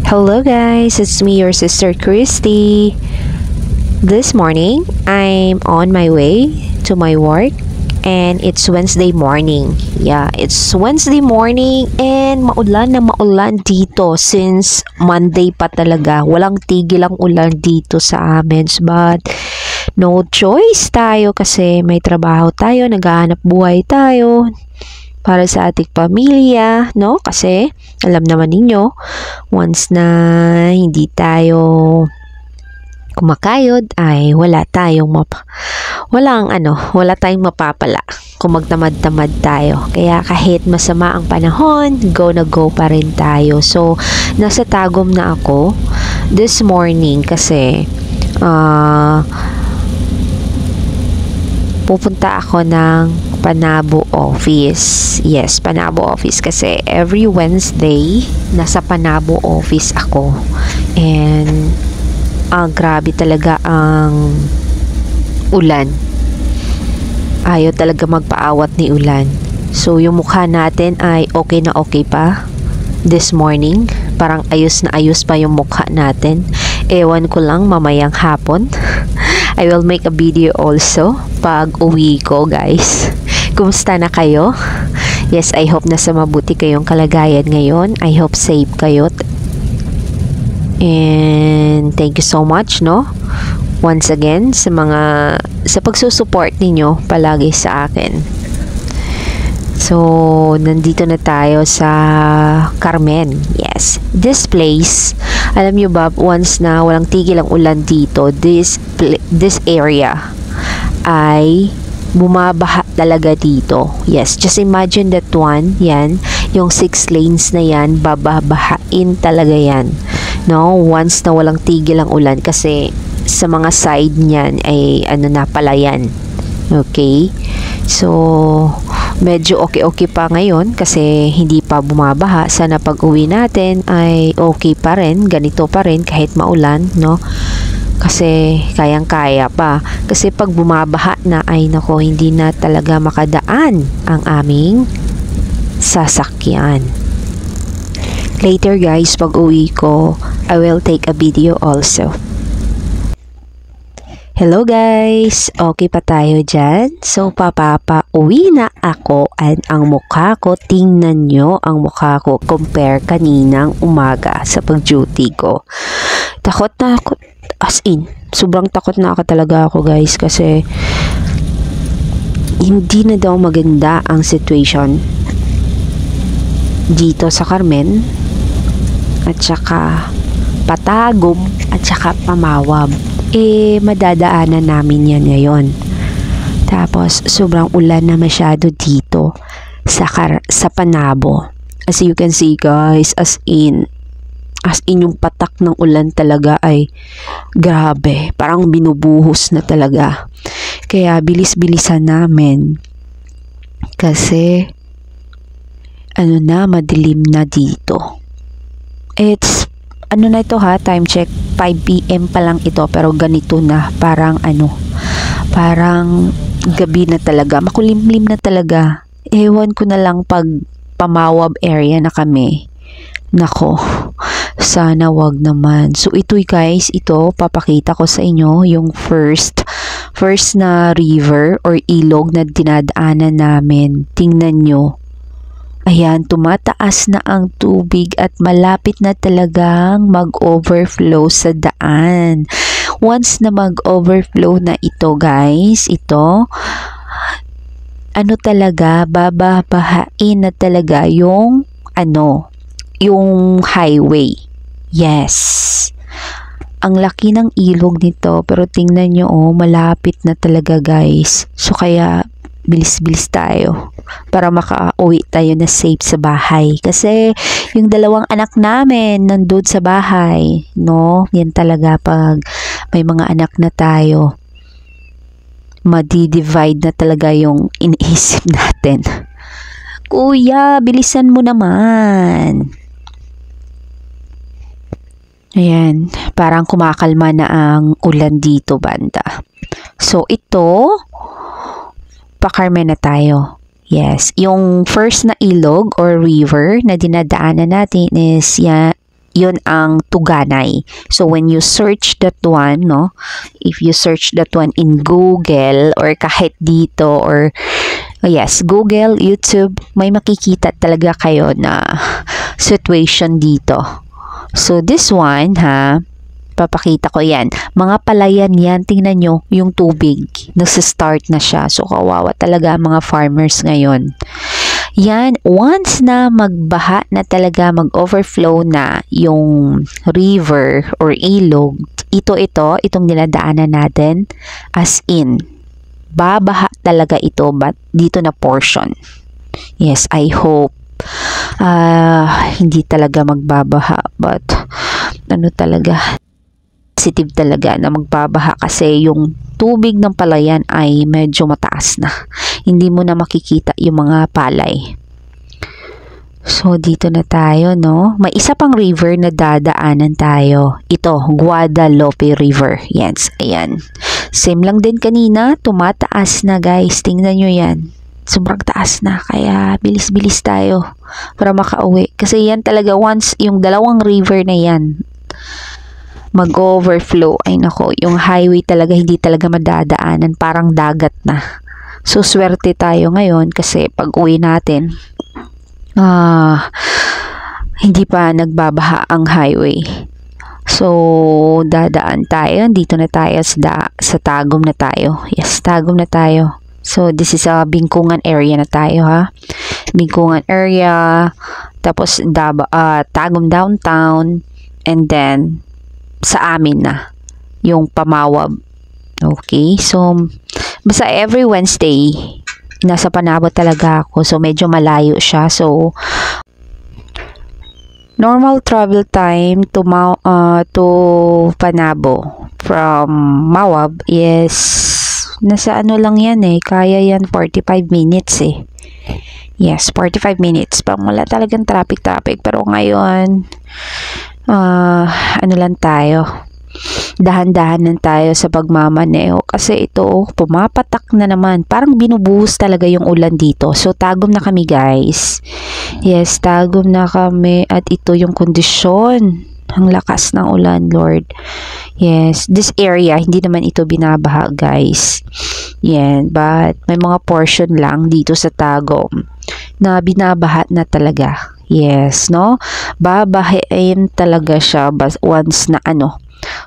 Hello guys, it's me, your sister Christy. This morning, I'm on my way to my work and it's Wednesday morning. Yeah, it's Wednesday morning and maulan na maulan dito since Monday pa talaga. Walang tigil ang ulan dito sa amin, but no choice tayo kasi may trabaho tayo, naghahanap buhay tayo para sa ating pamilya, no? Kasi alam naman ninyo, once na hindi tayo kumakayod ay wala tayong mapapala kung magtamad-tamad tayo. Kaya kahit masama ang panahon, go na go pa rin tayo. So, nasa Tagum na ako this morning kasi pupunta ako ng Panabo office. Yes, Panabo office kasi every Wednesday nasa Panabo office ako. And grabe talaga ang ulan. Ayaw talaga magpaawat ni ulan. So yung mukha natin ay okay na okay pa this morning. Parang ayos na ayos pa yung mukha natin. Ewan ko lang mamayang hapon. I will make a video also pag uwi ko, guys. Kumusta na kayo? Yes, I hope nasa mabuti kayong kalagayan ngayon. I hope safe kayo. And thank you so much, no? Once again sa pagsusupport ninyo palagi sa akin. So, nandito na tayo sa Carmen. Yes, this place, alam nyo ba, once na walang tigil ang ulan dito, this area ay bumabaha talaga dito. Yes, just imagine that one, yan, yung 6 lanes na yan, bababahain talaga yan. No, once na walang tigil ang ulan kasi sa mga side niyan ay palayan. Okay? So, medyo okay pa ngayon kasi hindi pa bumabaha. Sana pag uwi natin ay okay pa rin, ganito pa rin kahit maulan, no? Kasi kayang-kaya pa. Kasi pag bumabaha na ay nako, hindi na talaga makadaan ang aming sasakyan. Later guys, pag uwi ko, I will take a video also. Hello guys! Okay pa tayo dyan? So, uwi na ako at ang mukha ko, tingnan nyo ang mukha ko compare kaninang umaga sa pag-duty ko. Takot na ako, as in, sobrang takot na talaga ako guys kasi hindi na daw maganda ang situation dito sa Carmen at saka Patagum at saka Pamawab. Madadaanan namin yan ngayon. Tapos sobrang ulan na masyado dito sa Panabo. As you can see guys, as in yung patak ng ulan talaga ay grabe, parang binubuhos na talaga. Kaya bilis-bilisan namin kasi madilim na dito. It's na ito ha, time check 5 PM pa lang ito pero ganito na, parang gabi na talaga, makulimlim na talaga. Ewan ko na lang pag Pamawab area na kami. Nako, sana wag naman. So ito guys, papakita ko sa inyo yung first na river or ilog na dinadaanan namin. Tingnan nyo. Ayan, tumataas na ang tubig at malapit na talagang mag-overflow sa daan. Once na mag-overflow na ito guys, talaga, bababahain na talaga yung highway. Yes. Ang laki ng ilog nito, pero tingnan nyo, malapit na talaga guys. So kaya bilis-bilis tayo para makauwi tayo na safe sa bahay. Kasi yung 2 anak namin nandun sa bahay, no? Yan talaga pag may mga anak na tayo. Madi-divide na talaga yung iniisip natin. Kuya, bilisan mo naman. Ayan, parang kumakalma na ang ulan dito banda. So pa-Carmen na tayo. Yes, yung first na ilog or river na dinadaanan natin is yun ang Tuganay. So when you search that one, no, if you search that one in Google or kahit dito or yes, Google, YouTube, may makikita talaga kayo na situation dito. So this one, ha, papakita ko yan. Mga palayan yan, tingnan nyo yung tubig. Nasa-start na siya. So kawawa talaga mga farmers ngayon. Yan, once na magbaha na talaga, mag-overflow na yung river or ilog, itong dinadaanan natin, as in, babaha talaga ito, but dito na portion. Yes, I hope hindi talaga magbabaha, but ano talaga, sensitive talaga na magbabaha kasi yung tubig ng palayan ay medyo mataas na. Hindi mo na makikita yung mga palay. So, dito na tayo, no? May isa pang river na dadaanan tayo. Ito, Guadalupe River. Yes, ayan. Same lang din kanina, tumataas na guys. Tingnan nyo yan. Sobrang taas na, kaya bilis-bilis tayo para makauwi. Kasi yan talaga, once yung dalawang river na yan mag-overflow, ay nako, yung highway talaga hindi talaga madadaanan, parang dagat na. So swerte tayo ngayon kasi pag uwi natin hindi pa nagbabaha ang highway. So dadaan tayo, dito na tayo sa Tagum na tayo. Yes, Tagum na tayo. So this is a Bingkungan area na tayo, ha. Bingkungan area, tapos Tagum downtown, and then sa amin na yung Pamawab. Okay, so basta every Wednesday nasa Panabo talaga ako, so medyo malayo siya. So normal travel time to Panabo from Mawab is nasa ano lang yan eh, kaya yan 45 minutes eh. Yes, 45 minutes pang wala talagang traffic. Pero ngayon ano lang tayo, dahan-dahan lang tayo sa pagmamaneho kasi ito pumapatak na naman, parang binubuhos talaga yung ulan dito. So Tagum na kami guys. Yes, Tagum na kami at ito yung kondisyon, ang lakas ng ulan, Lord. Yes, this area hindi naman ito binabaha guys. Yan, but may mga portion lang dito sa Tagum na binabaha na talaga. Yes, no? Babahain talaga siya once na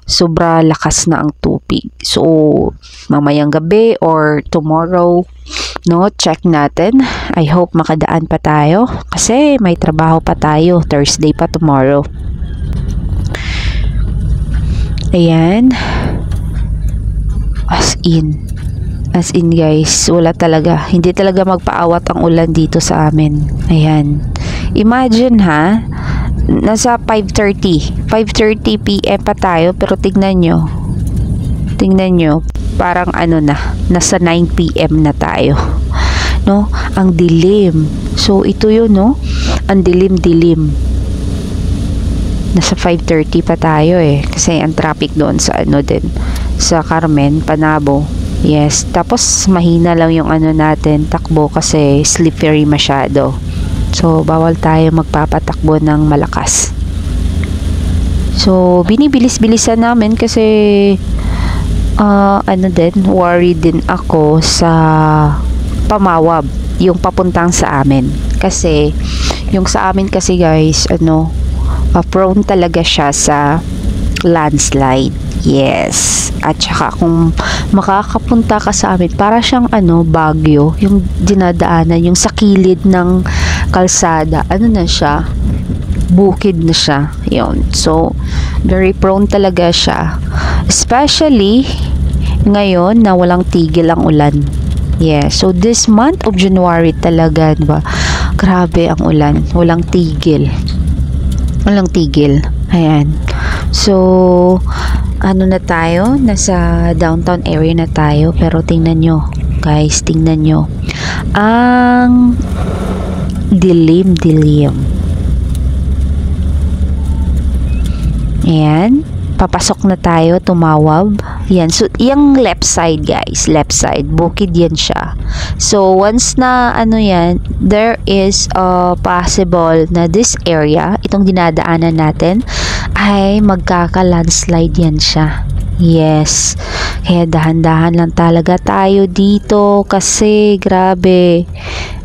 sobra lakas na ang tubig. So, mamayang gabi or tomorrow, no? Check natin. I hope makadaan pa tayo kasi may trabaho pa tayo. Thursday pa tomorrow. Ayan. As in guys, wala talaga. Hindi talaga magpaawat ang ulan dito sa amin. Ayan. Imagine ha, nasa 5:30 PM pa tayo, pero tingnan nyo, parang nasa 9 PM na tayo, no? Ang dilim. So ito yun, no? Ang dilim-dilim. Nasa 5:30 pa tayo eh, kasi ang traffic doon sa sa Carmen, Panabo. Yes, tapos mahina lang yung natin takbo kasi slippery masyado. So, bawal tayo magpapatakbo ng malakas. So, binibilis-bilisan namin kasi worried din ako sa Pamawab, yung papuntang sa amin. Kasi, yung sa amin kasi guys, prone talaga siya sa landslide. Yes. At saka kung makakapunta ka sa amin, para siyang Baguio, yung dinadaanan, yung sa kilid ng kalsada, na siya, bukid na siya. Yun. So, very prone talaga siya. Especially, ngayon na walang tigil ang ulan. Yeah. So, this month of January talaga, diba? Grabe ang ulan. Walang tigil. Walang tigil. Ayan. So, na tayo? Nasa downtown area na tayo. Pero tingnan nyo, guys, tingnan nyo. Ang dilim-dilim. Ayan. Papasok na tayo, Tumawab. Yan. So, yung left side, guys. Left side. Bukid yan siya. So, once na, yan, there is possible na this area, itong dinadaanan natin, ay magkaka-landslide yan siya. Yes. Kaya dahan-dahan lang talaga tayo dito kasi grabe.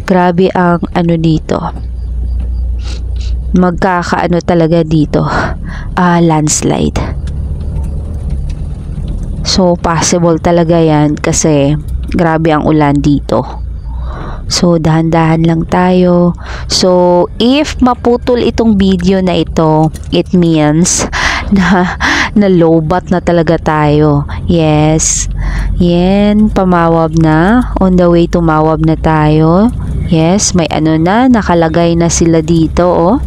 Grabe ang ano dito. Magkakaano talaga dito. Landslide. So possible talaga yan kasi grabe ang ulan dito. So dahan-dahan lang tayo. So if maputol itong video na ito, it means na lowbat na talaga tayo. Yes. Yan, pamawab na. On the way to Mawab na tayo. Yes, may ano na, nakalagay na sila dito, oh.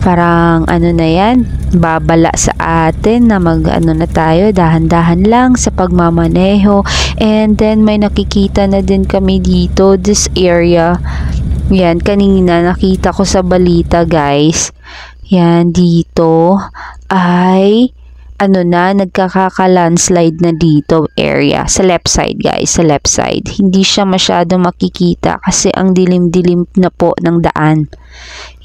Parang ano na yan, babala sa atin na mag ano na tayo, dahan-dahan lang sa pagmamaneho. And then may nakikita na din kami dito, this area. Yan, kanina nakita ko sa balita, guys. Yan, dito ay ano na, nagkaka-landslide na dito area. Sa left side, guys. Sa left side. Hindi siya masyado makikita kasi ang dilim-dilim na po ng daan.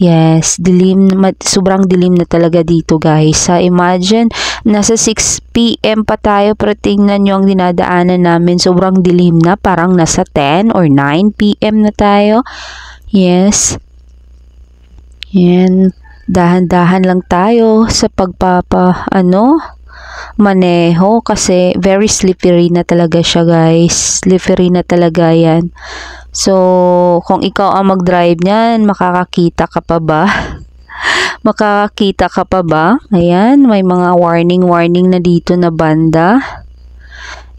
Yes, dilim, sobrang dilim na talaga dito, guys. Imagine, nasa 6 PM pa tayo pero tingnan nyo ang dinadaanan namin. Sobrang dilim na. Parang nasa 10 or 9 PM na tayo. Yes. Yan. Dahan-dahan lang tayo sa maneho kasi very slippery na talaga siya, guys. Slippery na talaga yan. So, kung ikaw ang mag-drive niyan, makakakita ka pa ba? Makakakita ka pa ba? Ayan, may mga warning na dito na banda.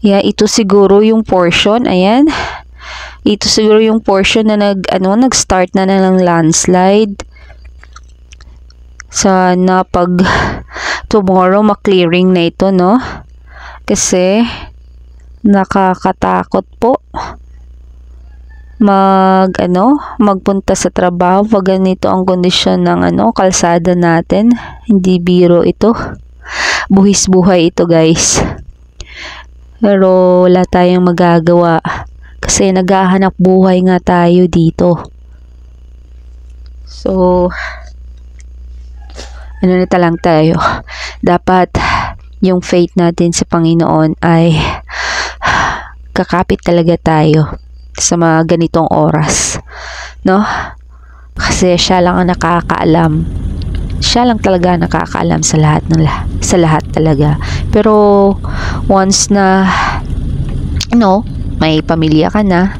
Yeah, ito siguro yung portion, ayan. Ito siguro yung portion na nag-start na ng landslide. Sana pag tomorrow ma-clearing na ito, no? Kasi nakakatakot po magpunta sa trabaho pag ganito ang kondisyon ng kalsada natin. Hindi biro ito. Buhis buhay ito, guys. Pero wala tayong magagawa kasi naghahanap buhay nga tayo dito. So na lang tayo. Dapat yung faith natin sa Panginoon ay kakapit talaga tayo sa mga ganitong oras. No? Kasi siya lang ang nakakaalam. Siya lang talaga nakakaalam sa lahat talaga. Pero once na may pamilya ka na,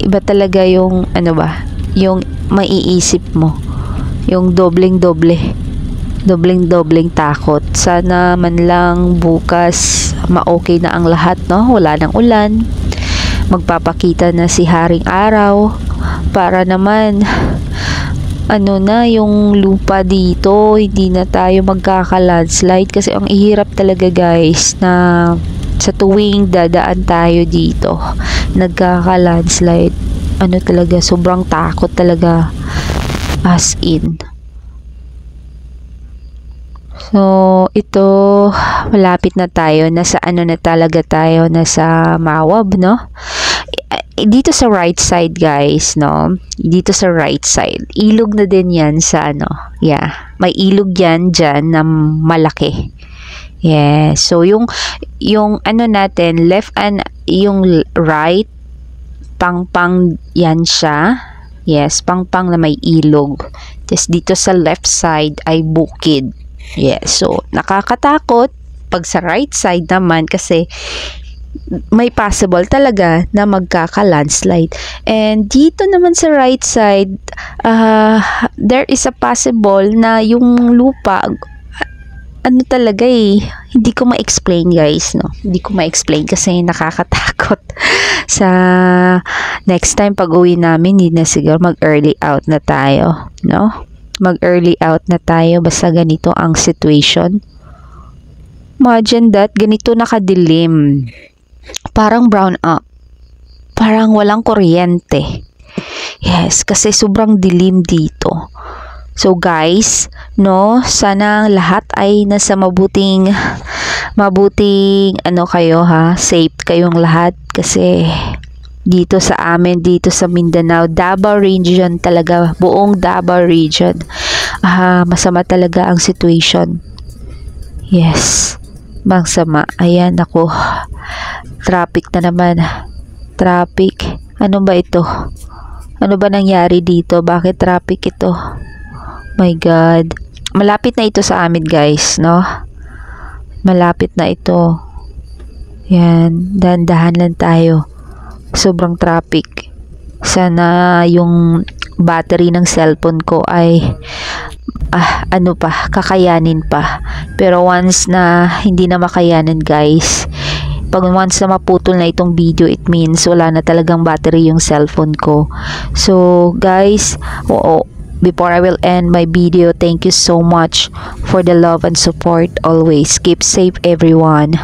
iba talaga yung yung maiisip mo. Yung dobleng-dobleng takot. Sana man lang bukas ma-okay na ang lahat, no? Wala nang ulan. Magpapakita na si Haring Araw para naman yung lupa dito, hindi na tayo magkaka-landslide kasi ang ihirap talaga, guys, na sa tuwing dadaan tayo dito nagkaka-landslide. Talaga, sobrang takot talaga. As in. So, ito, malapit na tayo. Nasa na talaga tayo. Nasa Mawab, no? Dito sa right side, guys, no? Dito sa right side. Ilog na din yan sa Yeah. May ilog yan dyan na malaki. Yeah. So, yung natin, left and yung right, pang yan siya. Yes, pang na may ilog. Tapos dito sa left side ay bukid. Yes, so nakakatakot pag sa right side naman kasi may possible talaga na magkaka-landslide. And dito naman sa right side, there is a possible na yung lupa talaga hindi ko ma-explain, guys, no? Hindi ko ma-explain kasi nakakatakot. Sa next time pag uwi namin, hindi na siguro mag-early out na tayo, no? Mag-early out na tayo basta ganito ang situation. Imagine that, ganito nakadilim. Parang brown up. Parang walang kuryente. Yes, kasi sobrang dilim dito. So guys, no, sana lahat ay nasa mabuting kayo, ha, safe kayong lahat kasi dito sa amin, dito sa Mindanao, Davao region talaga, buong Davao region, masama talaga ang situation. Yes. Bang sama. Ayan, ako. Traffic na naman. Traffic. Ano ba ito? Ano ba nangyari dito? Bakit traffic ito? My God. Malapit na ito sa amin, guys, no? Malapit na ito. Yan. Dahan-dahan lang tayo. Sobrang traffic. Sana yung battery ng cellphone ko ay kakayanin pa. Pero once na hindi na makayanin, guys, pag once na maputol na itong video, it means wala na talagang battery yung cellphone ko. So guys, before I will end my video, thank you so much for the love and support always. Keep safe, everyone.